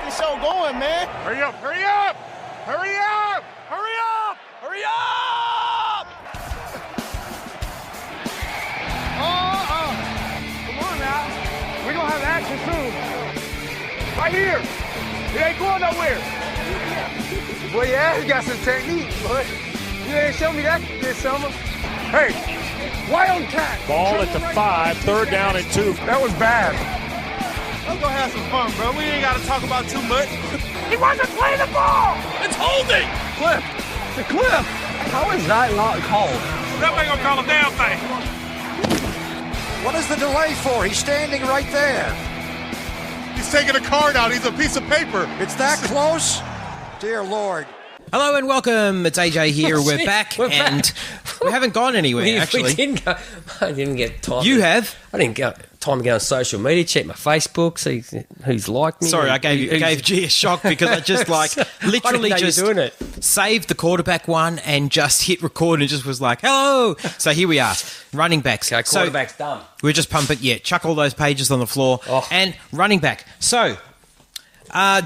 this show going, man. Hurry up, hurry up! Hurry up! Hurry up! Hurry up! Come on now. We're gonna have action soon. Right here. It ain't going nowhere. Boy, your ass got some technique, boy. You ain't show me that this summer. Hey, why on tack? Ball at the 5, 3rd down and 2. That was bad. Let's go have some fun, bro. We ain't got to talk about too much. He wasn't playing the ball. It's holding. Cliff, the Cliff. How is that not called? That ain't gonna call a damn thing. What is the delay for? He's standing right there. He's taking a card out. He's a piece of paper. It's that close? Dear Lord. Hello and welcome. It's AJ here. We're back, and we haven't gone anywhere, actually. We didn't go. I didn't get time. You have? I didn't get time to go on social media, check my Facebook, see who's liked me. Sorry, I gave G a shock because I just literally just doing it. saved the quarterback one and just hit record and just was like, hello. So here we are, running backs. Okay, quarterback's done. We're just pumping, chuck all those pages on the floor. Oh. And running back. So,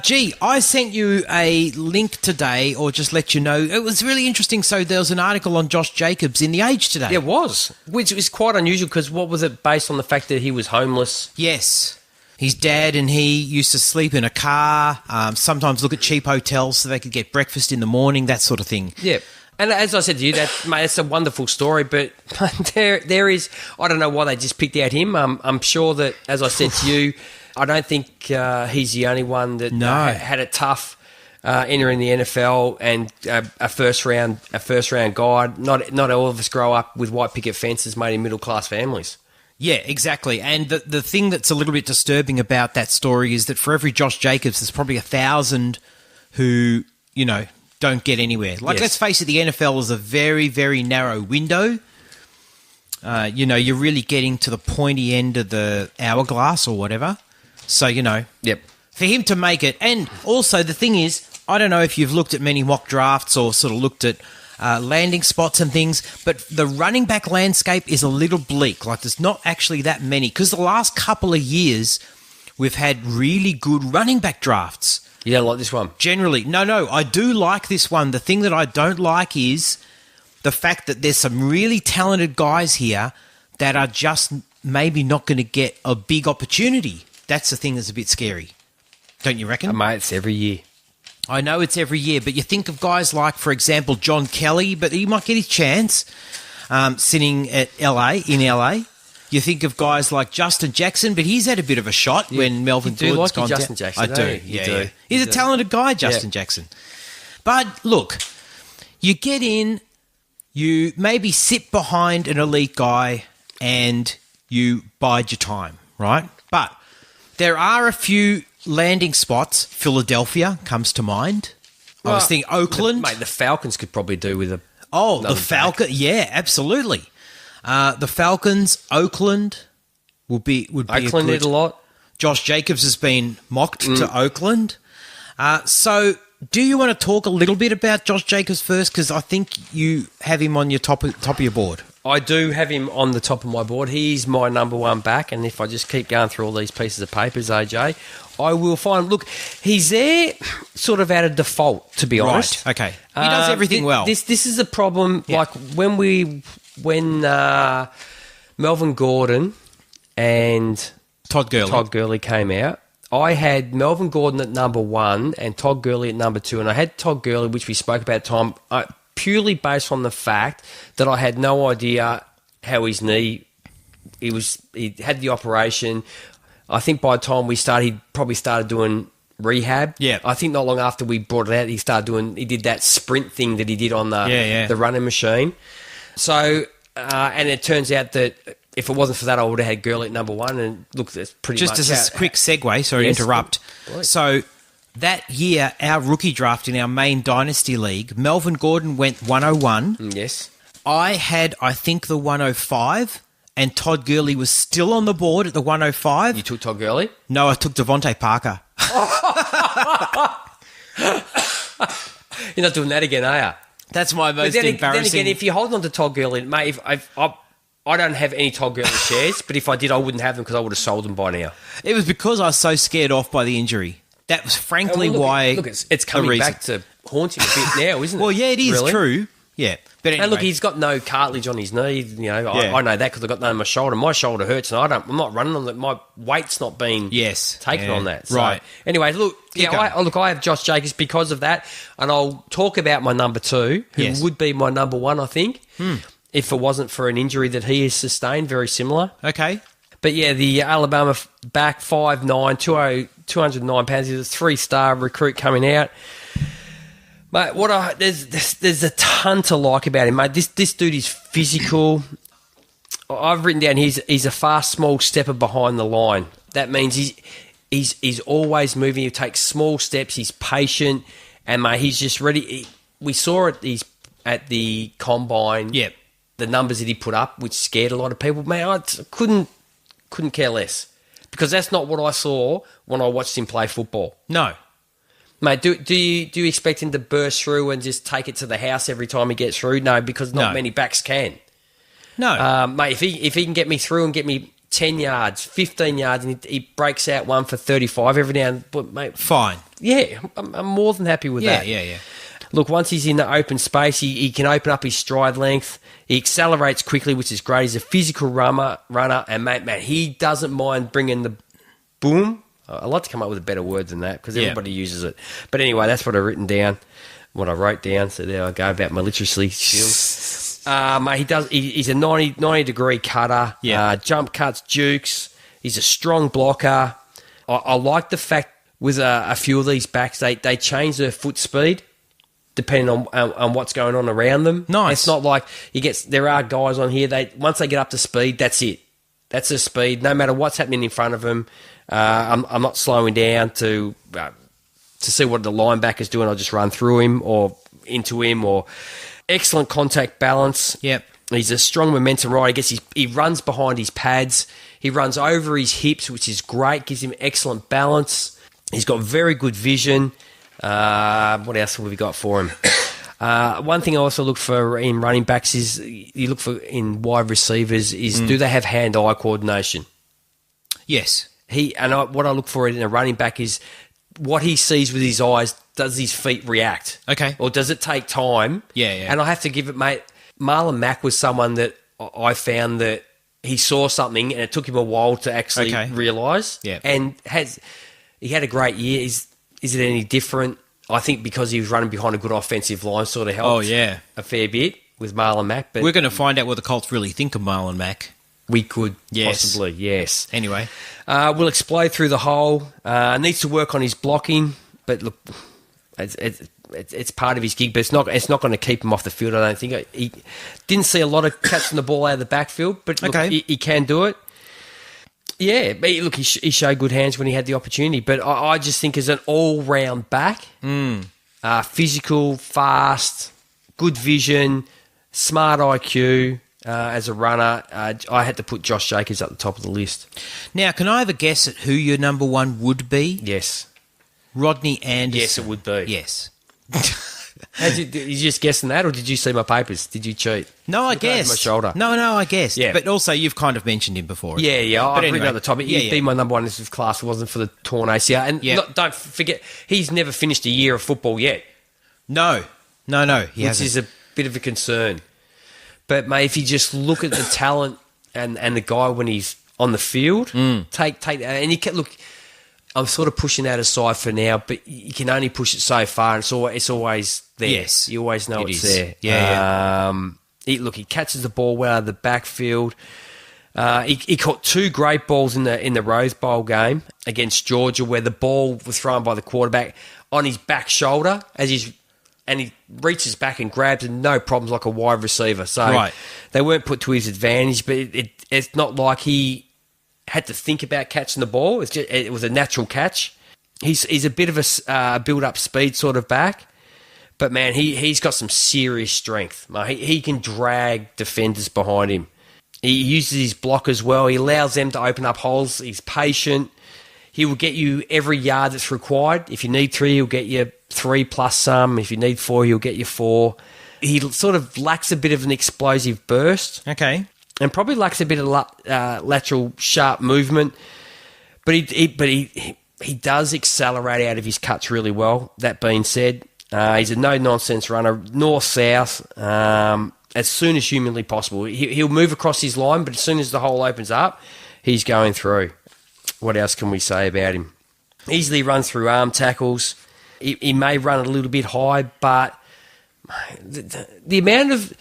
G, I sent you a link today, or just let you know. It was really interesting. So there was an article on Josh Jacobs in The Age today. It was, which is quite unusual because what was it based on the fact that he was homeless? Yes. His dad and he used to sleep in a car, sometimes look at cheap hotels so they could get breakfast in the morning, that sort of thing. Yeah. And as I said to you, that's a wonderful story, but there is, I don't know why they just picked out him. I'm sure that, as I said to you, I don't think he's the only one that had it tough entering the NFL and a first round guy. Not all of us grow up with white picket fences made in middle class families. Yeah, exactly. And the thing that's a little bit disturbing about that story is that for every Josh Jacobs, there's probably 1,000 who don't get anywhere. Let's face it, the NFL is a very, very narrow window. You're really getting to the pointy end of the hourglass or whatever. So, Yep. for him to make it. And also the thing is, I don't know if you've looked at many mock drafts or sort of looked at landing spots and things, but the running back landscape is a little bleak. There's not actually that many because the last couple of years we've had really good running back drafts. You don't like this one? Generally. No, I do like this one. The thing that I don't like is the fact that there's some really talented guys here that are just maybe not going to get a big opportunity. That's the thing that's a bit scary. Don't you reckon? Mate, it's every year. I know it's every year, but you think of guys like, for example, John Kelly, but he might get his chance sitting at in LA. You think of guys like Justin Jackson, but he's had a bit of a shot when Melvin Gordon's gone Justin Jackson. I do. Yeah. He's a talented guy, Justin Jackson. But look, you get in, you maybe sit behind an elite guy, and you bide your time, right? But there are a few landing spots. Philadelphia comes to mind. I was thinking Oakland. The Falcons could probably do with a... Oh, the Falcons. Yeah, absolutely. The Falcons, Oakland would be Oakland did a lot. Josh Jacobs has been mocked to Oakland. So do you want to talk a little bit about Josh Jacobs first? Because I think you have him on your top of your board. I do have him on the top of my board. He's my number one back, and if I just keep going through all these pieces of papers, AJ, I will find... Look, he's there sort of out of default, to be honest. Right, okay. He does everything well. This is a problem. Yeah. Like when Melvin Gordon and Todd Gurley came out, I had Melvin Gordon at number 1 and Todd Gurley at number 2, and I had Todd Gurley, which we spoke about, Tom, purely based on the fact that I had no idea how his knee... He had the operation. I think by the time we started, he probably started doing rehab. Yeah. I think not long after we brought it out, he did that sprint thing that he did on the running machine. So, and it turns out that if it wasn't for that, I would have had Gurley at number 1. And look, that's pretty much... Just as a quick segue, sorry to interrupt. Right. So that year, our rookie draft in our main Dynasty League, Melvin Gordon went 101. Yes. I had, I think, the 105, and Todd Gurley was still on the board at the 105. You took Todd Gurley? No, I took Devontae Parker. You're not doing that again, are you? That's my most embarrassing... Then again, if you're holding on to Todd Gurley, mate, I don't have any Todd Gurley shares, but if I did, I wouldn't have them because I would have sold them by now. It was because I was so scared off by the injury. that was frankly Look, why. Look, it's the coming reason. back to haunt him a bit now, isn't it? Well, yeah, it is Really? true. Yeah, but anyway. And look, he's got no cartilage on his knee. You know, Yeah. I know that because I've got none on my shoulder. My shoulder hurts, and I'm not running on that. My weight's not being taken yeah. on that. So, Right. Anyway, look, Keep yeah, going. I have Josh Jacobs because of that, and I'll talk about my number 2, who Yes. would be my number 1, I think, if it wasn't for an injury that he has sustained, very similar. Okay. But yeah, the Alabama back, 5'9", 209 pounds. He's a 3-star recruit coming out. Mate, there's a ton to like about him, mate. This dude is physical. I've written down he's a fast, small stepper behind the line. That means he's always moving. He takes small steps. He's patient, and mate, he's just ready. We saw it at the combine. Yep. The numbers that he put up, which scared a lot of people. Man, I couldn't care less because that's not what I saw when I watched him play football. No. Mate, do you expect him to burst through and just take it to the house every time he gets through? No, because not No. many backs can. No. Mate, if he can get me through and get me 10 yards, 15 yards, and he breaks out one for 35 every now and then, mate, Fine. yeah, I'm more than happy with that. Yeah. Look, once he's in the open space, he can open up his stride length. He accelerates quickly, which is great. He's a physical runner, and mate, he doesn't mind bringing the boom. I'd like to come up with a better word than that because everybody uses it. But anyway, that's what I wrote down. So there I go about my literacy skills. Mate, he's a 90-degree cutter. Yeah. Jump cuts, jukes. He's a strong blocker. I like the fact with a few of these backs, they change their foot speed depending on what's going on around them. Nice. It's not like there are guys on here, once they get up to speed, that's it. That's their speed. No matter what's happening in front of them, I'm not slowing down to see what the linebacker's doing. I'll just run through him or into him. Or excellent contact balance. Yep. He's a strong momentum rider. He runs behind his pads. He runs over his hips, which is great. Gives him excellent balance. He's got very good vision. What else have we got for him? One thing I also look for in running backs is you look for in wide receivers is do they have hand-eye coordination? Yes. What I look for in a running back is what he sees with his eyes. Does his feet react? Okay. Or does it take time? Yeah. And I have to give it, mate. Marlon Mack was someone that I found that he saw something and it took him a while to actually realise. Yeah. And he had a great year. Is it any different? I think because he was running behind a good offensive line sort of helped a fair bit with Marlon Mack. But we're going to find out what the Colts really think of Marlon Mack. We could Yes. possibly, yes. Anyway. We'll explode through the hole. Needs to work on his blocking, but look, it's part of his gig, but it's not going to keep him off the field, I don't think. He didn't see a lot of catching the ball out of the backfield, but look, he can do it. Yeah, but look, he showed good hands when he had the opportunity, but I just think as an all-round back, physical, fast, good vision, smart IQ, as a runner, I had to put Josh Jacobs at the top of the list. Now, can I have a guess at who your number 1 would be? Yes. Rodney Anderson. Yes, it would be. Yes. Did you just guessing that, or did you see my papers? Did you cheat? No, I Look over guessed. my shoulder. No, I guessed. Yeah. But also, you've kind of mentioned him before. Yeah. But I've written at the top. He'd be my number 1 in this class if it wasn't for the torn ACL. And don't forget, he's never finished a year of football yet. No. He which hasn't. is a bit of a concern. But, mate, if you just look at the talent and the guy when he's on the field, take that. And you can look. I'm sort of pushing that aside for now, but you can only push it so far, and it's always there. Yes, you always know it it's is. there. Yeah. He catches the ball well out of the backfield. He caught 2 great balls in the Rose Bowl game against Georgia, where the ball was thrown by the quarterback on his back shoulder and he reaches back and grabs it, no problems, like a wide receiver. So they weren't put to his advantage, but it's not like he had to think about catching the ball. It was a natural catch. He's a bit of a build-up speed sort of back, but, man, he's got some serious strength. He can drag defenders behind him. He uses his block as well. He allows them to open up holes. He's patient. He will get you every yard that's required. If you need 3, he'll get you 3 plus some. If you need 4, he'll get you 4. He sort of lacks a bit of an explosive burst. Okay. And probably lacks a bit of lateral sharp movement. But he he does accelerate out of his cuts really well. That being said, he's a no-nonsense runner, north-south, as soon as humanly possible. He'll move across his line, but as soon as the hole opens up, he's going through. What else can we say about him? Easily runs through arm tackles. He may run a little bit high, but the amount of...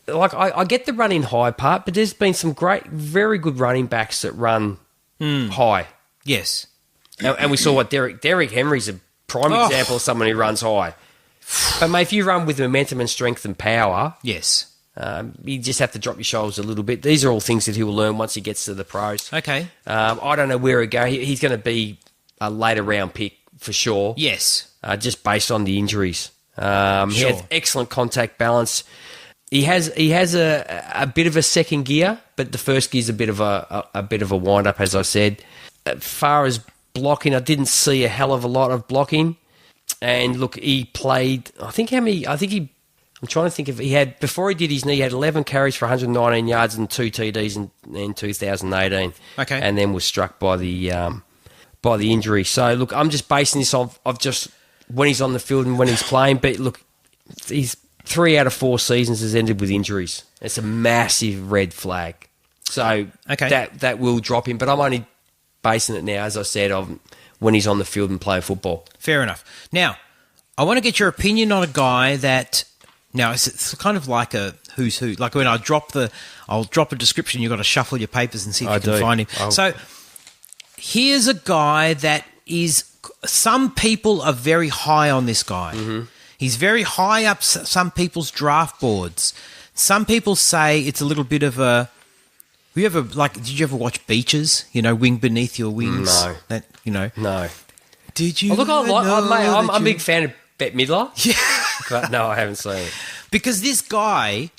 Like, I get the running high part, but there's been some great, very good running backs that run high. Yes. And we saw what Derrick Henry's a prime example of someone who runs high. But, mate, if you run with momentum and strength and power... Yes. You just have to drop your shoulders a little bit. These are all things that he will learn once he gets to the pros. Okay. I don't know where he'll go. He's going to be a later round pick for sure. Yes. Just based on the injuries. He Sure. has excellent contact balance. He has a bit of a second gear, but the first gear's a bit of a wind up, as I said. As far as blocking, I didn't see a hell of a lot of blocking. And look, he played. I'm trying to think if he had, before he did his knee, he had 11 carries for 119 yards and 2 TDs in 2018. Okay. And then was struck by the injury. So look, I'm just basing this off just when he's on the field and when he's playing. But look, he's 3 out of 4 seasons has ended with injuries. It's a massive red flag. So that will drop him. But I'm only basing it now, as I said, of when he's on the field and playing football. Fair enough. Now, I want to get your opinion on a guy that... Now, it's kind of like a who's who. Like when I'll drop a description, you've got to shuffle your papers and see if you can find him. So here's a guy that is... Some people are very high on this guy. Mm-hmm. He's very high up some people's draft boards. Some people say it's a little bit of a... did you ever watch Beaches? You know, Wing Beneath Your Wings? No. No. Did you? Oh, look, I'm a big fan of Bette Midler. Yeah. But no, I haven't seen it. Because this guy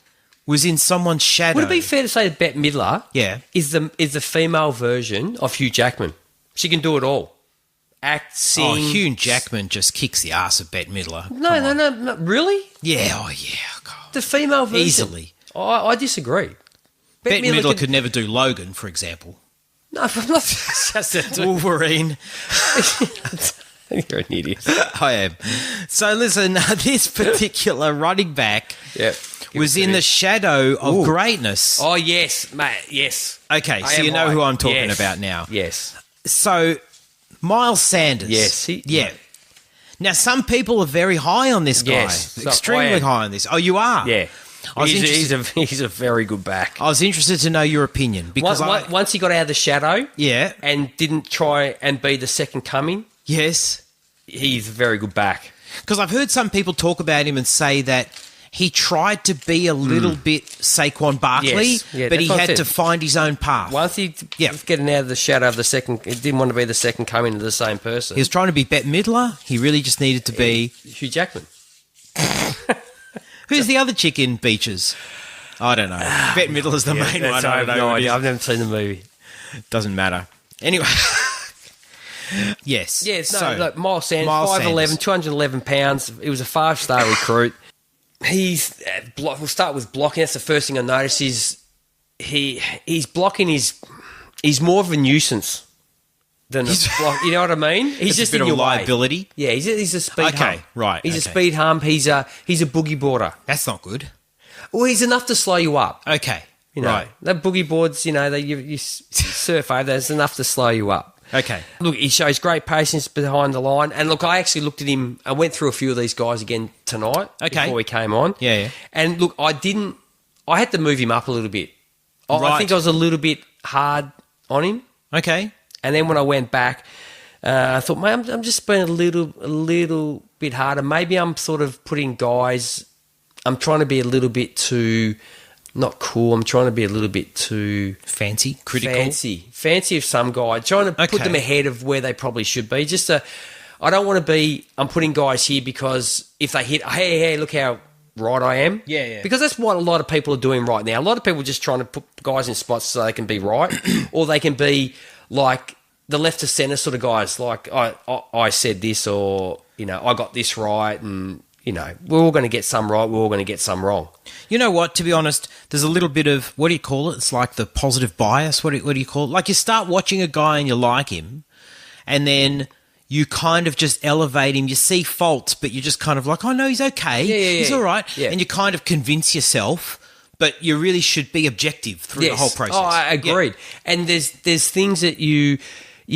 was in someone's shadow. Would it be fair to say that Bette Midler is the female version of Hugh Jackman? She can do it all. Act, sing. Oh, Hugh Jackman just kicks the ass of Bette Midler. No, really? Yeah, oh yeah. God. The female version. Easily. I disagrry. Bette Midler could never do Logan, for example. No, I'm not. Just Wolverine. You're an idiot. I am. So listen, this particular running back was in the shadow of greatness. Oh, yes, mate, yes. Okay, so you know who I'm talking about now. Yes. So, Miles Sanders. Yes. Now, some people are very high on this guy. Yes. Extremely high on this. Oh, you are? Yeah. He's a very good back. I was interested to know your opinion. Because once he got out of the shadow yeah, and didn't try and be the second coming, yes, he's a very good back. Because I've heard some people talk about him and say that he tried to be a little bit Saquon Barkley, but he had to find his own path. Once he was getting out of the shadow of the second, he didn't want to be the second coming of the same person. He was trying to be Bette Midler. He really just needed to be... Hugh Jackman. Who's the other chick in Beaches? I don't know. Bette Midler's the main one. I have no idea. I've never seen the movie. Doesn't matter. Anyway... Yes. Yes, no, look, Miles Sanders, 5'11", 211 pounds. He was a 5-star recruit. We'll start with blocking. That's the first thing I noticed is he's blocking he's more of a nuisance than a block. You know what I mean? He's just a bit in of your a liability. Way. Yeah, he's a speed hump. Okay, right. He's a speed hump. He's a boogie boarder. That's not good. Well, he's enough to slow you up. Okay, you know, right. That boogie boards, you know, you surf over. There's enough to slow you up. Okay. Look, he shows great patience behind the line. And look, I actually looked at him. I went through a few of these guys again tonight before he came on. Yeah. And look, I had to move him up a little bit. I think I was a little bit hard on him. Okay. And then when I went back, I thought, mate, I'm just being a little bit harder. Maybe I'm sort of putting guys, I'm trying to be a little bit too... Not cool. I'm trying to be a little bit too... Fancy? Critical? Fancy of some guy. Trying to put them ahead of where they probably should be. I don't want to be... I'm putting guys here because if they hit... Hey, look how right I am. Yeah. Because that's what a lot of people are doing right now. A lot of people are just trying to put guys in spots so they can be right. Or they can be like the left to centre sort of guys. Like, I said this or, you know, I got this right and... You know, we're all going to get some right, we're all going to get some wrong. You know what, to be honest, there's a little bit of, what do you call it? It's like the positive bias. What do you call it? Like you start watching a guy and you like him, and then you kind of just elevate him. You see faults, but you're just kind of like, oh, no, he's okay. He's all right. Yeah. And you kind of convince yourself, but you really should be objective through the whole process. Oh, I agreed. Yeah. And there's things that you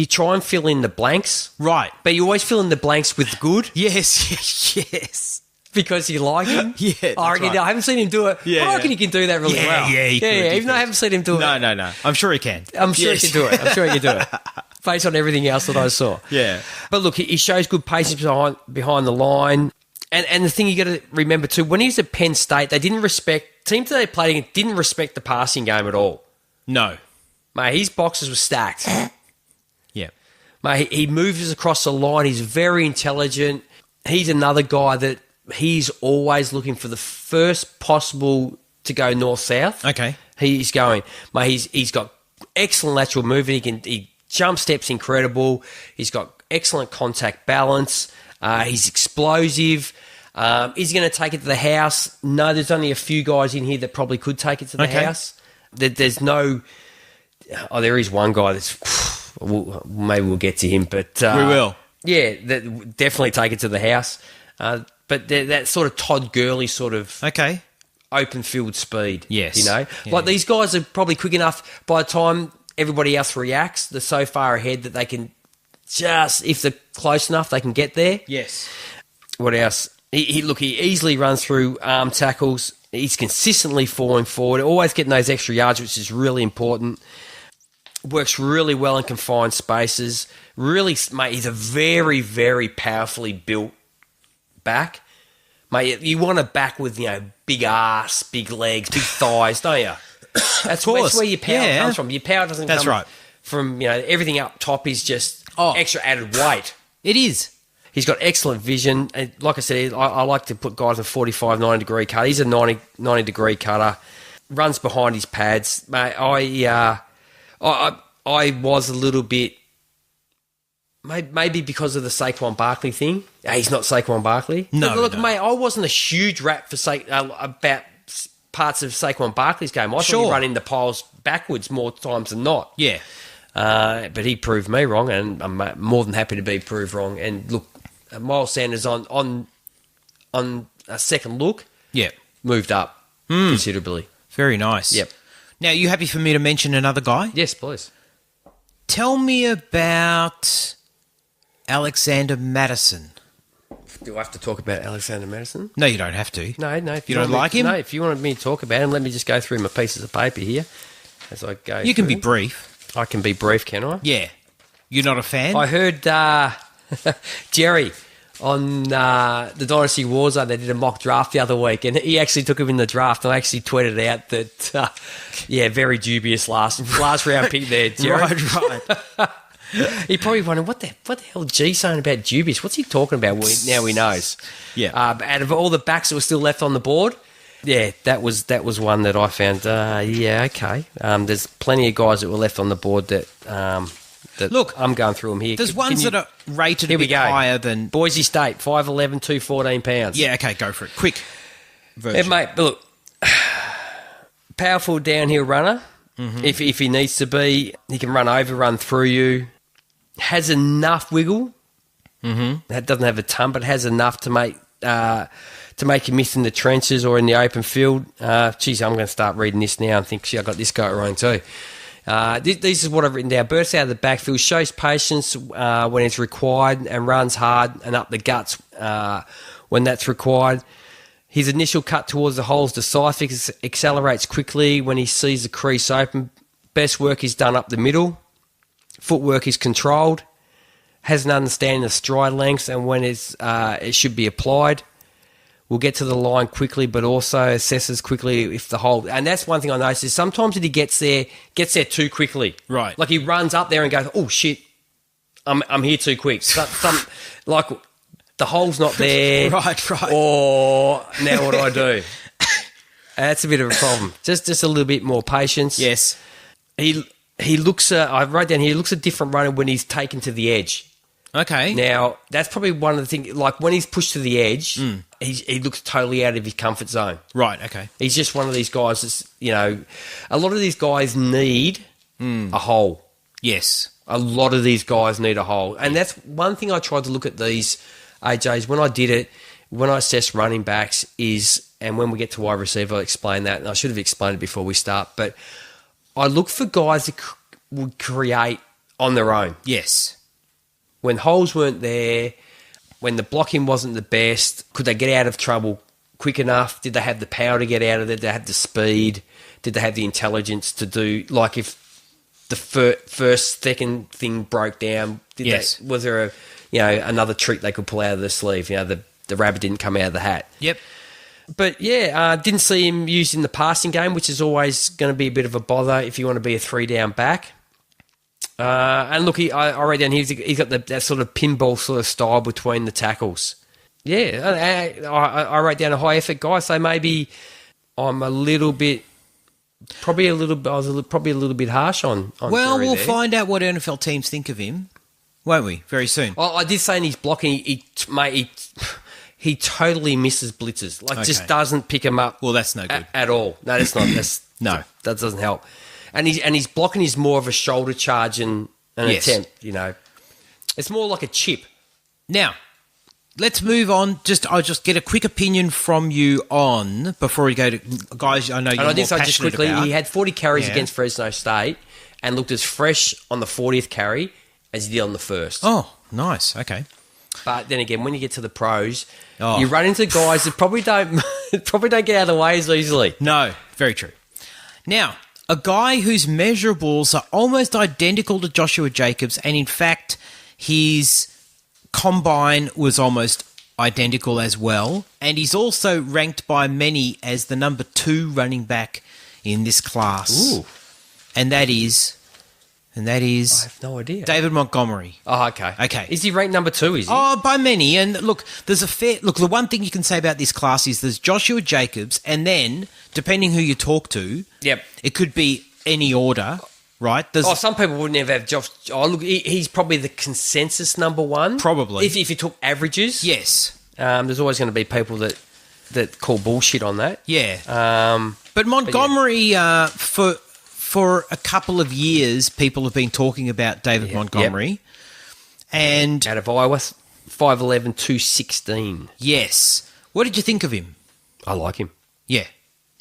try and fill in the blanks. Right. But you always fill in the blanks with good. Yes. Because you like him. Yeah, that's I reckon, right. I haven't seen him do it, Yeah, but I reckon he can do that really well. Yeah, he could. Even though I haven't seen him do it. No. I'm sure he can. I'm sure he can do it. I'm sure he can do it. Based on everything else that I saw. Yeah. But look, he shows good patience behind the line. And the thing you got to remember too, when he was at Penn State, they didn't respect, teams that they played against didn't respect the passing game at all. No. Mate, his boxes were stacked. Yeah. Mate, he moves across the line. He's very intelligent. He's another guy that he's always looking for the first possible to go north-south. Okay. He's going. Mate, he's got excellent lateral movement. He jump steps incredible. He's got excellent contact balance. He's explosive. Is he going to take it to the house? No, there's only a few guys in here that probably could take it to the house. There's no... Oh, there is one guy that's... maybe we'll get to him, but... we will. Yeah, definitely take it to the house. But that sort of Todd Gurley sort of... Okay. Open field speed. Yes. You know? Yeah. Like these guys are probably quick enough by the time everybody else reacts. They're so far ahead that they can just, if they're close enough, they can get there. Yes. What else? He easily runs through arm tackles. He's consistently falling forward, always getting those extra yards, which is really important. Works really well in confined spaces. Really, mate, he's a very, very powerfully built back. Mate, you want a back with, big ass, big legs, big thighs, don't you? That's where your power comes from. Your power doesn't come from, everything up top is just extra added weight. It is. He's got excellent vision. And like I said, I like to put guys in 45, 90-degree cut. He's a 90-degree cutter. Runs behind his pads. Mate, I was a little bit... Maybe because of the Saquon Barkley thing. He's not Saquon Barkley. No, look, no. mate, I wasn't a huge rap for about parts of Saquon Barkley's game. I thought he run into piles backwards more times than not. Yeah. But he proved me wrong, and I'm more than happy to be proved wrong. And look, Miles Sanders on a second look, moved up considerably. Very nice. Yep. Now, you happy for me to mention another guy? Yes, please. Tell me about Alexander Madison. Do I have to talk about Alexander Madison? No, you don't have to. No. If you don't like him? No, if you wanted me to talk about him, let me just go through my pieces of paper here as I go. You can be brief. I can be brief, can I? Yeah. You're not a fan? I heard Jerry on the Dynasty Warzone, they did a mock draft the other week, and he actually took him in the draft. I actually tweeted out that, very dubious last round pick there, Jerry. Right. He probably wondered, what the hell G saying about dubious? What's he talking about? Well, now he knows. Yeah. Out of all the backs that were still left on the board, that was one that I found, okay. There's plenty of guys that were left on the board that look, I'm going through them here. There's ones that are rated a bit higher than... Boise State, 5'11", 214 pounds. Yeah, okay, go for it. Quick version. Mate, look, powerful downhill runner. Mm-hmm. If he needs to be, he can run through you. Has enough wiggle. Mm-hmm. That doesn't have a ton, but has enough to make you miss in the trenches or in the open field. I'm going to start reading this now and think, I got this guy wrong too. This is what I've written down. Bursts out of the backfield, shows patience when it's required, and runs hard and up the guts when that's required. His initial cut towards the hole is decisive, accelerates quickly when he sees the crease open. Best work is done up the middle. Footwork is controlled. Has an understanding of stride lengths and when it should be applied. Will get to the line quickly, but also assesses quickly if the hole... And that's one thing I noticed is sometimes if he gets there too quickly. Right. Like he runs up there and goes, oh, shit, I'm here too quick. Like the hole's not there. Right. Or now what do I do? That's a bit of a problem. Just a little bit more patience. Yes. He looks... I wrote down here, he looks a different runner when he's taken to the edge. Okay. Now, that's probably one of the things... Like when he's pushed to the edge... He looks totally out of his comfort zone. Right, okay. He's just one of these guys that's, a lot of these guys need a hole. Yes. A lot of these guys need a hole. And that's one thing I tried to look at these, AJs, when I did it, when I assessed running backs and when we get to wide receiver, I'll explain that. And I should have explained it before we start. But I look for guys that would create on their own. Yes. When holes weren't there, when the blocking wasn't the best, could they get out of trouble quick enough? Did they have the power to get out of it? Did they have the speed? Did they have the intelligence to do, like if the first, second thing broke down, was there another trick they could pull out of the sleeve? The rabbit didn't come out of the hat. Yep. But didn't see him used in the passing game, which is always going to be a bit of a bother if you want to be a 3-down back. And look, I read down he's got that sort of pinball sort of style between the tackles. Yeah, I wrote down a high effort guy, so maybe I'm a little bit. I was probably a little bit harsh on Well, Jerry we'll there. find out what NFL teams think of him, won't we? Very soon. I did say in his blocking, he totally misses blitzes. Just doesn't pick him up. Well, that's no good at all. No, that's not. No, that doesn't help. And his blocking is more of a shoulder charge and an attempt. It's more like a chip. Now, let's move on. I'll just get a quick opinion from you on before we go to guys. I know you're more passionate just quickly. about. He had 40 carries against Fresno State and looked as fresh on the 40th carry as he did on the first. Oh, nice. Okay. But then again, when you get to the pros, you run into guys that probably don't get out of the way as easily. No, very true. Now, a guy whose measurables are almost identical to Joshua Jacobs, and in fact, his combine was almost identical as well, and he's also ranked by many as the number 2 running back in this class. Ooh. And that is I have no idea. David Montgomery. Oh, okay. Okay. Is he ranked number 2, is he? Oh, by many. And look, the one thing you can say about this class is there's Joshua Jacobs, and then, depending who you talk to, it could be any order, right? Some people wouldn't have Josh. Oh, look, he's probably the consensus number 1. Probably. If you took averages. Yes. There's always going to be people that call bullshit on that. Yeah. But Montgomery, for a couple of years, people have been talking about David Montgomery. Yep. And out of Iowa, 5'11", 216. Yes. What did you think of him? I like him. Yeah.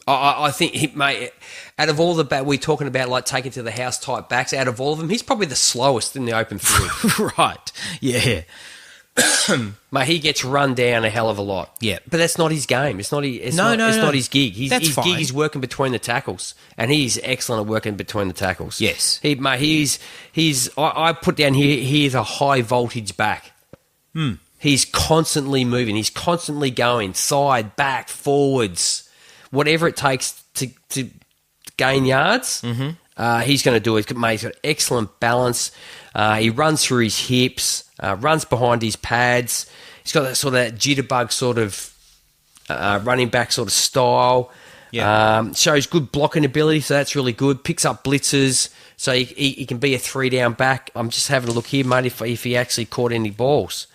I think, mate, out of all the we're talking about, like taking to the house type backs, out of all of them, he's probably the slowest in the open field. Right. Yeah. Mate, he gets run down a hell of a lot. Yeah. But that's not his game. It's not his gig. His gig is working between the tackles, and he's excellent at working between the tackles. Yes. I put down here, he is a high voltage back. He's constantly moving. He's constantly going side, back, forwards, whatever it takes to gain yards. Mm-hmm. He's going to do it. Mate, he's got excellent balance. He runs through his hips, runs behind his pads. He's got that sort of jitterbug sort of running back sort of style. Yeah. Shows good blocking ability, so that's really good. Picks up blitzes, so he can be a 3-down back. I'm just having a look here, mate, if he actually caught any balls.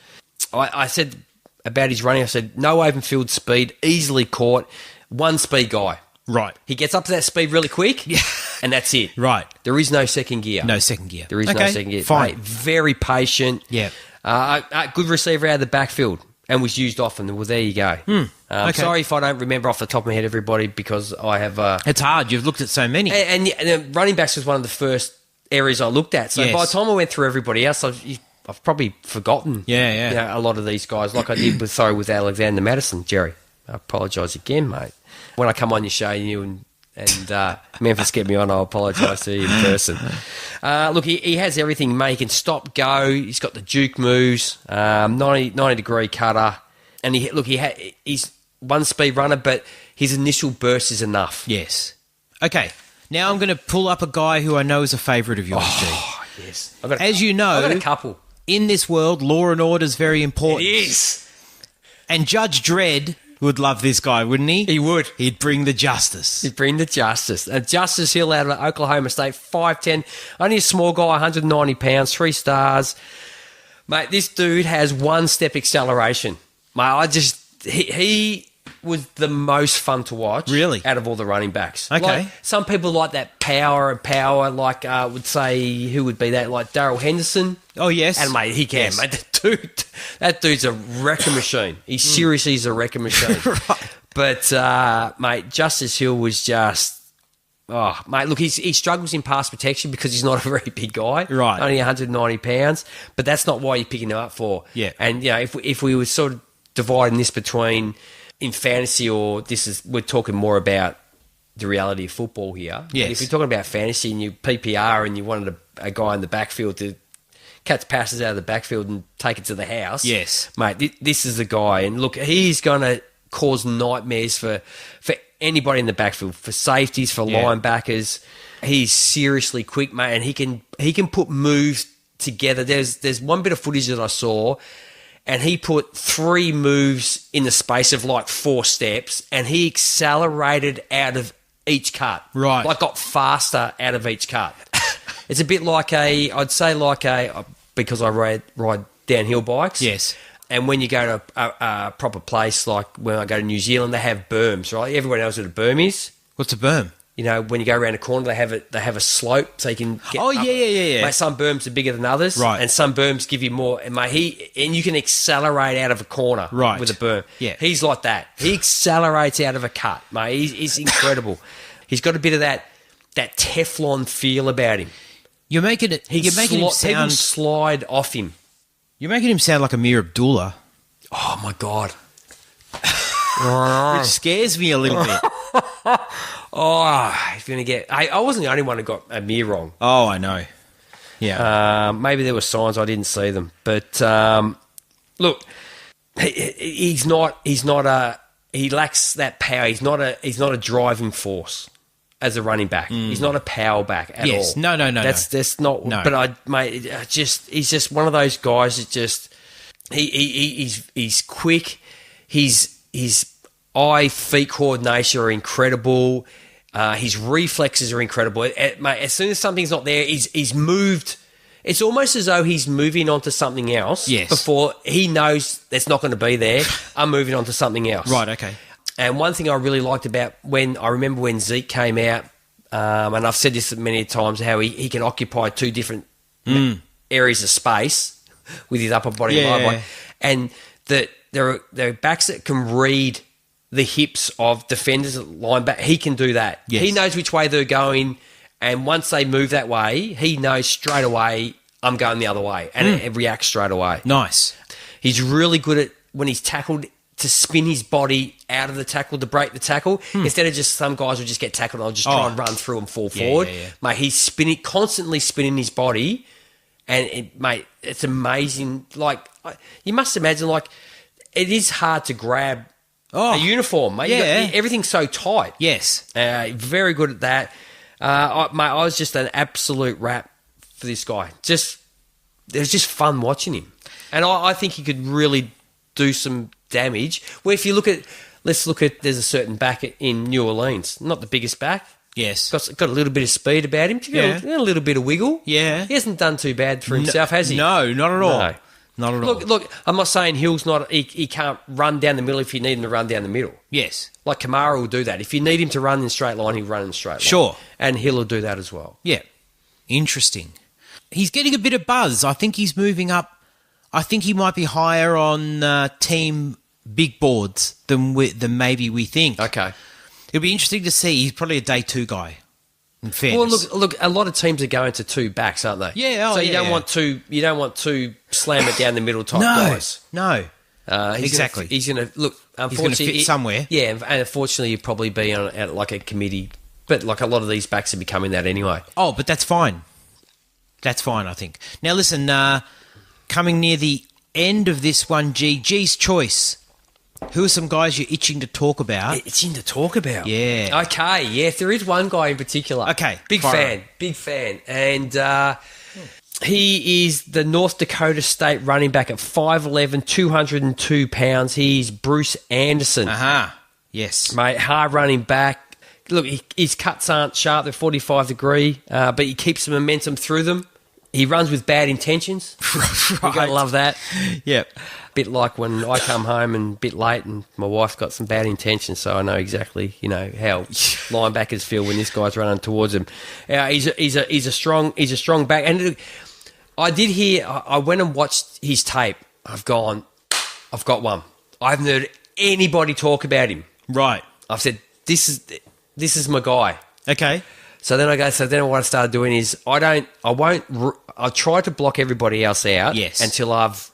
I said about his running, I said no open field speed, easily caught, one speed guy. Right. He gets up to that speed really quick, and that's it. Right. There is no second gear. No second gear. There is no second gear. Fine. Mate, very patient. Yeah. Good receiver out of the backfield and was used often. Well, there you go. Okay. Sorry if I don't remember off the top of my head, everybody, because I have... it's hard. You've looked at so many. And running backs was one of the first areas I looked at. So by the time I went through everybody else, I've probably forgotten a lot of these guys, like I did with Alexander Madison. Jerry, I apologise again, mate. When I come on your show, you and Memphis get me on, I'll apologise to you in person. Look, he has everything, mate. He can stop, go. He's got the juke moves, 90-degree cutter. And he's one speed runner, but his initial burst is enough. Yes. Okay. Now I'm going to pull up a guy who I know is a favourite of yours, G. Yes. As you know, I've got a couple. In this world, law and order is very important. It is. And Judge Dredd would love this guy, wouldn't he? He would. He'd bring the justice. He'd bring the justice. Justice Hill out of Oklahoma State, 5'10", only a small guy, 190 pounds, 3 stars. Mate, this dude has one-step acceleration. Mate, was the most fun to watch. Really? Out of all the running backs. Okay. Like, some people like that power, like would say, who would be that? Like Darrell Henderson. Oh, yes. And, mate, he can, Yes. mate. That dude's a wrecking machine. He seriously is a wrecking machine. Right. But, mate, Justice Hill was just... Oh, mate, look, he struggles in pass protection because he's not a very big guy. Right. Only 190 pounds. But that's not why you're picking him up for. Yeah. And, if we were sort of dividing this between in fantasy or we're talking more about the reality of football here. Yes. And if you're talking about fantasy and you PPR and you wanted a guy in the backfield to catch passes out of the backfield and take it to the house. Yes. Mate, this is the guy. And look, he's going to cause nightmares for anybody in the backfield, for safeties, for linebackers. He's seriously quick, mate, and he can put moves together. There's one bit of footage that I saw, and he put 3 moves in the space of like 4 steps, and he accelerated out of each cut. Right. Like got faster out of each cut. It's a bit like because I ride downhill bikes. Yes. And when you go to a proper place, like when I go to New Zealand, they have berms, right? Everyone knows what a berm is. What's a berm? You know, when you go around a corner, they have a slope so you can get Oh, up. yeah. Mate, some berms are bigger than others. Right. And some berms give you more. And, mate, and you can accelerate out of a corner Right. with a berm. Yeah. He's like that. He accelerates out of a cut, mate. He's incredible. He's got a bit of that Teflon feel about him. You're making him People sound. slide off him. You're making him sound like Amir Abdullah, Oh, my God. which scares me a little bit. Oh, he's going to get... I wasn't the only one who got Amir wrong. Oh, I know. Yeah. Maybe there were signs I didn't see them. But, look, he lacks that power. He's not a driving force as a running back. He's not a power back at Yes. all. No. That's not... No. But, he's just one of those guys that just... He's quick. His eye-feet coordination are incredible. His reflexes are incredible. Mate, as soon as something's not there, he's moved. It's almost as though he's moving on to something else before he knows that's not going to be there. I'm moving on to something else. Right, okay. And one thing I really liked about when Zeke came out, and I've said this many times, how he can occupy 2 different areas of space with his upper body and lower body, and that there are backs that can read the hips of defenders at linebacker. He can do that. Yes. He knows which way they're going, and once they move that way, he knows straight away, I'm going the other way, and it reacts straight away. Nice. He's really good at, when he's tackled, to spin his body out of the tackle, to break the tackle, instead of just some guys will just get tackled and I'll just try and run through and fall forward. Yeah. Mate, he's constantly spinning his body, and mate, it's amazing. Like, you must imagine, like, it is hard to grab a uniform, mate. Yeah. Everything's so tight. Yes. Very good at that. I was just an absolute wrap for this guy. It was just fun watching him. And I think he could really do some damage. Where if you let's look at, there's a certain back in New Orleans, not the biggest back. Yes. Got a little bit of speed about him. Got a little bit of wiggle. Yeah. He hasn't done too bad for himself, has he? No, not at all. No. Not at all. Look, I'm not saying Hill's not... He can't run down the middle if you need him to run down the middle. Yes. Like Kamara will do that. If you need him to run in straight line, he'll run in straight line. Sure. And Hill will do that as well. Yeah. Interesting. He's getting a bit of buzz. I think he's moving up. I think he might be higher on team big boards than maybe we think. Okay. It'll be interesting to see. He's probably a day 2 guy. In fairness. Well, look. A lot of teams are going to 2 backs, aren't they? Yeah. So you don't want to. You don't want to slam it down the middle type guys. No. Exactly. He's going to look. Unfortunately, He's gonna fit somewhere. Yeah, and unfortunately, you'd probably be at like a committee. But like a lot of these backs are becoming that anyway. Oh, but that's fine. That's fine, I think. Now, listen. Coming near the end of this one, G's choice. Who are some guys you're itching to talk about? Itching to talk about. Yeah. Okay. Yeah. There is one guy in particular. Okay. Big fan, and he is the North Dakota State running back at 5'11", 202 pounds. He's Bruce Anderson. Yes. Mate, hard running back. Look, his cuts aren't sharp. They're 45 degree, but he keeps the momentum through them. He runs with bad intentions. You've got to love that. Yep. Bit like when I come home and a bit late and my wife's got some bad intentions, so I know exactly, how linebackers feel when this guy's running towards him. He's a strong back. And I did hear, I went and watched his tape. I've got one. I haven't heard anybody talk about him. Right. I've said, this is my guy. Okay. So then what I started doing is I try to block everybody else out until I've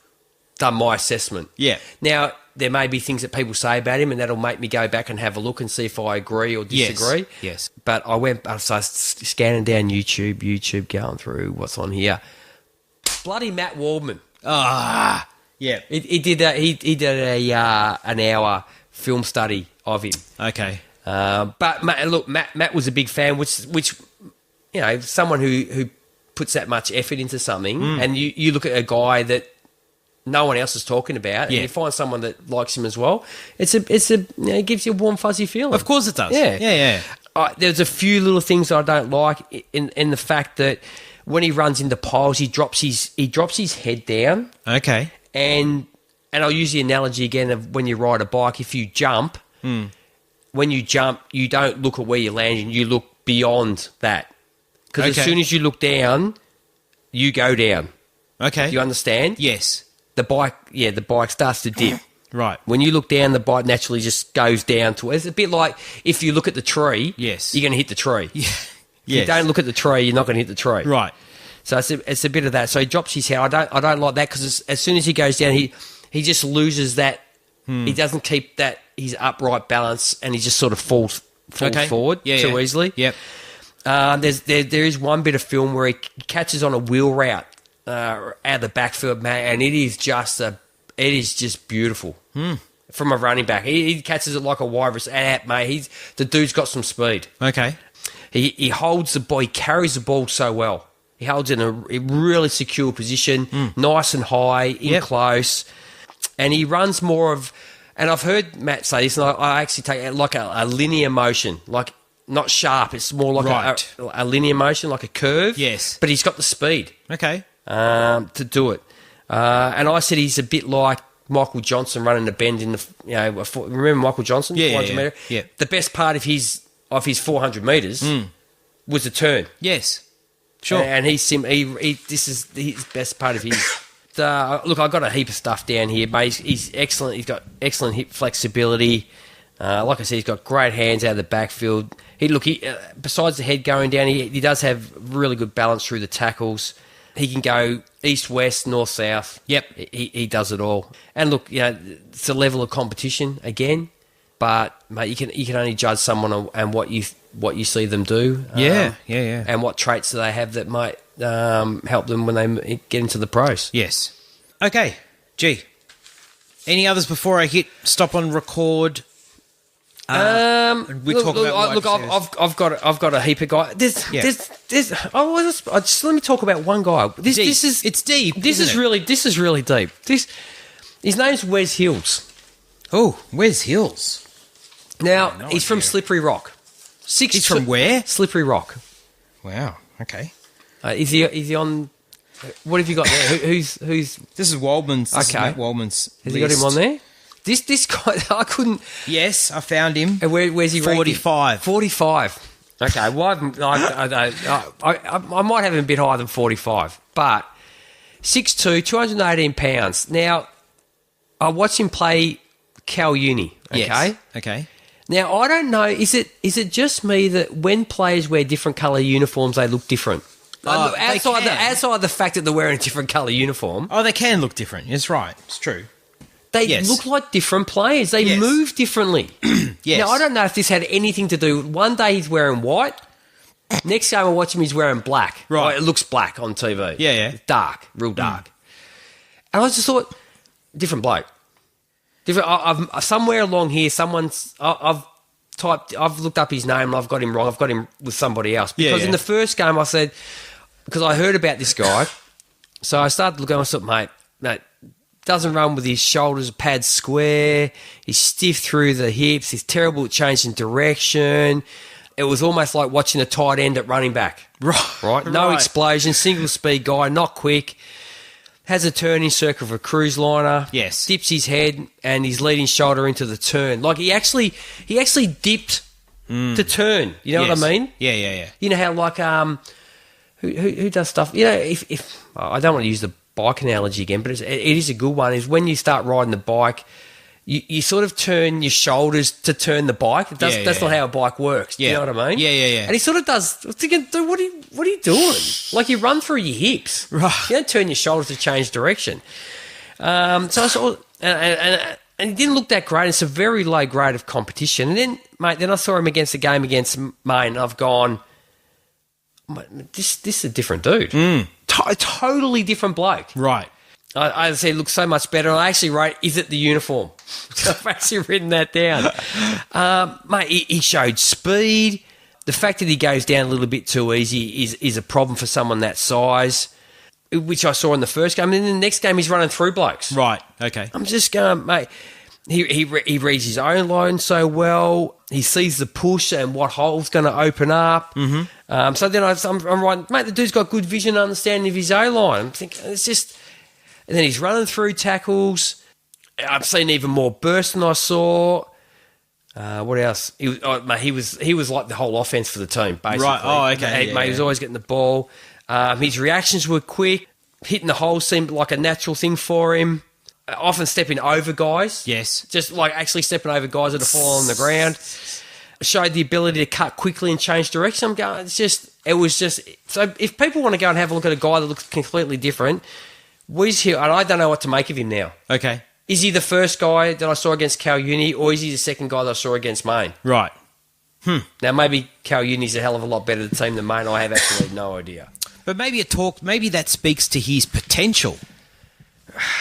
done my assessment. Yeah. Now, there may be things that people say about him and that'll make me go back and have a look and see if I agree or disagree. Yes. But I started scanning down YouTube, going through what's on here. Bloody Matt Waldman. Yeah. He did that. He did an hour film study of him. Okay. But Matt was a big fan, which someone who puts that much effort into something, and you look at a guy that no one else is talking about, and you find someone that likes him as well. It gives you a warm fuzzy feeling. Of course it does. Yeah. There's a few little things I don't like in the fact that when he runs into piles, he drops his head down. Okay. And I'll use the analogy again of when you ride a bike. If you jump, when you jump, you don't look at where you're landing. You look beyond that. Because as soon as you look down, you go down. Okay. Do you understand? Yes. The bike starts to dip. Right. When you look down, the bike naturally just goes down to it. It's a bit like if you look at the tree, yes, you're going to hit the tree. Yeah. If you don't look at the tree, you're not going to hit the tree. Right. So it's a bit of that. So he drops his head. I don't like that because as soon as he goes down, he just loses that. He doesn't keep his upright balance, and he just sort of falls forward too easily. Yep. There is one bit of film where he catches on a wheel route out of the backfield, man, and it is just beautiful from a running back. He catches it like a wide receiver, mate. The dude's got some speed. Okay. He holds the ball. He carries the ball so well. He holds it in a really secure position, nice and high, in close, and he runs more of. And I've heard Matt say this, and I actually take it like a linear motion, like not sharp. It's more like a linear motion, like a curve. Yes, but he's got the speed. Okay. To do it, and I said he's a bit like Michael Johnson running a bend in the. Remember Michael Johnson? Yeah. The best part of his 400 meters was the turn. Yes. Sure. And this is his best part of his. Look, I've got a heap of stuff down here, but he's excellent. He's got excellent hip flexibility. Like I said, he's got great hands out of the backfield. Besides the head going down, he does have really good balance through the tackles. He can go east, west, north, south. Yep. He does it all. And look, it's a level of competition again, but mate, you can only judge someone and what you see them do. Yeah. And what traits do they have that might help them when they get into the pros. Yes. Okay. Gee. Any others before I hit stop on record? I've got a heap of guys. Let me talk about one guy. It's deep. This is really deep. His name's Wes Hills. Oh, Wes Hills. Now he's from Slippery Rock. He's from where? Slippery Rock. Wow. Okay. Is he on? What have you got there? Who's? This is Waldman's. This is Matt Waldman's. Has he got him on there? This guy, I couldn't. Yes, I found him. And where's he? 45. 45. Okay. Well, I might have him a bit higher than 45, but 6'2", 218 pounds. Now, I watched him play Cal Uni. Okay. Yes. Okay. Now, I don't know. Is it just me that when players wear different colour uniforms, they look different? Outside the fact that they're wearing a different colour uniform. Oh, they can look different. It's right. It's true. They look like different players. They move differently. Yes. Now, I don't know if this had anything to do. One day he's wearing white. Next game I watch him, he's wearing black. Right. Well, it looks black on TV. Yeah. It's dark, real dark. And I just thought, different bloke. Different. I've somewhere along here, I've looked up his name and I've got him wrong. I've got him with somebody else. Because in the first game I said, because I heard about this guy, so I started looking, I thought, mate, doesn't run with his shoulders pads square, he's stiff through the hips, he's terrible at changing direction, It was almost like watching a tight end at running back. Right? No Right. explosion, single speed guy, not quick. Has a turning circle for a cruise liner. Yes. Dips his head and his leading shoulder into the turn. Like he actually dipped to turn. You know Yes. what I mean? Yeah. You know how like who does stuff? You know, if I don't want to use the bike analogy again, but it is a good one. Is when you start riding the bike, you sort of turn your shoulders to turn the bike. That's not how a bike works. Do you know what I mean? Yeah. And he sort of does. I was thinking, dude, what are you doing? Like you run through your hips. Right. You don't turn your shoulders to change direction. So I saw, and he didn't look that great. It's a very low grade of competition. And then, mate, I saw him against the game against Maine. I've gone, this is a different dude. Totally different bloke. Right. I said, looks so much better. I actually wrote, is it the uniform? I've actually written that down. Mate, he showed speed. The fact that he goes down a little bit too easy is a problem for someone that size, which I saw in the first game. And then the next game, he's running through blokes. Right. Okay. I'm just going, mate, he reads his own line so well. He sees the push and what hole's going to open up. Mm-hmm. So then I'm writing, mate, the dude's got good vision and understanding of his O-line. I'm thinking, it's just... And then he's running through tackles. I've seen even more burst than I saw. What else? He was like the whole offense for the team, basically. Right. Oh, okay. Mate, he was always getting the ball. His reactions were quick. Hitting the hole seemed like a natural thing for him. Often stepping over guys. Yes. Just like actually stepping over guys that are falling on the ground. Showed the ability to cut quickly and change direction. I'm going, it was just... So if people want to go and have a look at a guy that looks completely different... and I don't know what to make of him now. Okay. Is he the first guy that I saw against Cal Uni, or is he the second guy that I saw against Maine? Right. Now, maybe Cal Uni's a hell of a lot better team than Maine. I have absolutely no idea. But maybe that speaks to his potential.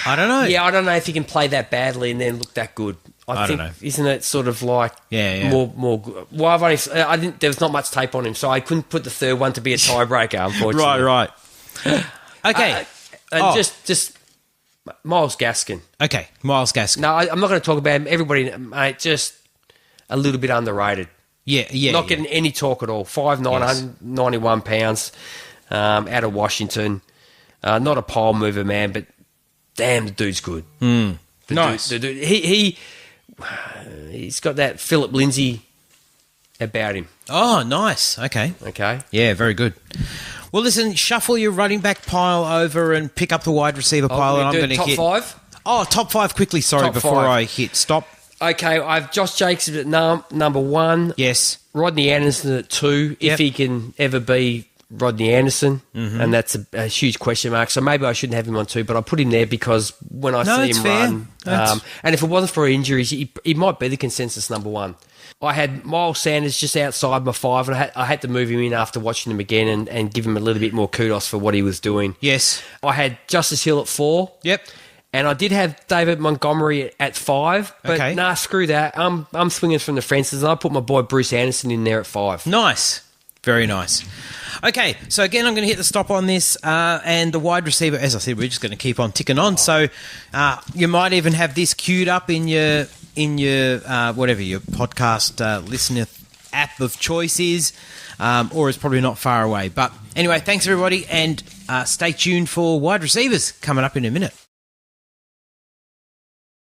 I don't know. Yeah, I don't know if he can play that badly and then look that good. I think, don't know. Isn't it sort of like Yeah. more? Well, I didn't. There was not much tape on him, so I couldn't put the third one to be a tiebreaker. Unfortunately, Right. Okay. And just Miles Gaskin. Okay. Miles Gaskin. No, I'm not going to talk about him. Everybody, mate, just a little bit underrated. Yeah. Not getting any talk at all. 5'9", 191 pounds, out of Washington. Not a pole mover, man, but damn, the dude's good. Nice. The dude, he's got that Philip Lindsay about him. Oh, nice. Okay. Okay. Yeah, very good. Well, listen, shuffle your running back pile over and pick up the wide receiver pile, and I'm going to top hit five. Oh, top five quickly. Sorry, Top before five. I hit stop. Okay, I have Josh Jacobs at number one. Yes. Rodney Anderson at 2, Yep. if he can ever be Rodney Anderson, and that's a huge question mark. So maybe I shouldn't have him on 2, but I put him there because when I see it's him fair. run, and if it wasn't for injuries, he might be the consensus number 1. I had Miles Sanders just outside my 5, and I had to move him in after watching him again and give him a little bit more kudos for what he was doing. Yes. I had Justice Hill at 4. Yep. And I did have David Montgomery at 5, but Okay. nah, screw that. I'm swinging from the fences, and I put my boy Bruce Anderson in there at 5. Nice. Very nice. Okay, so again, I'm going to hit the stop on this, and the wide receiver, as I said, we're just going to keep on ticking on. So you might even have this queued up in your whatever your podcast listener app of choice is, or it's probably not far away. But anyway, thanks everybody, and stay tuned for wide receivers coming up in a minute.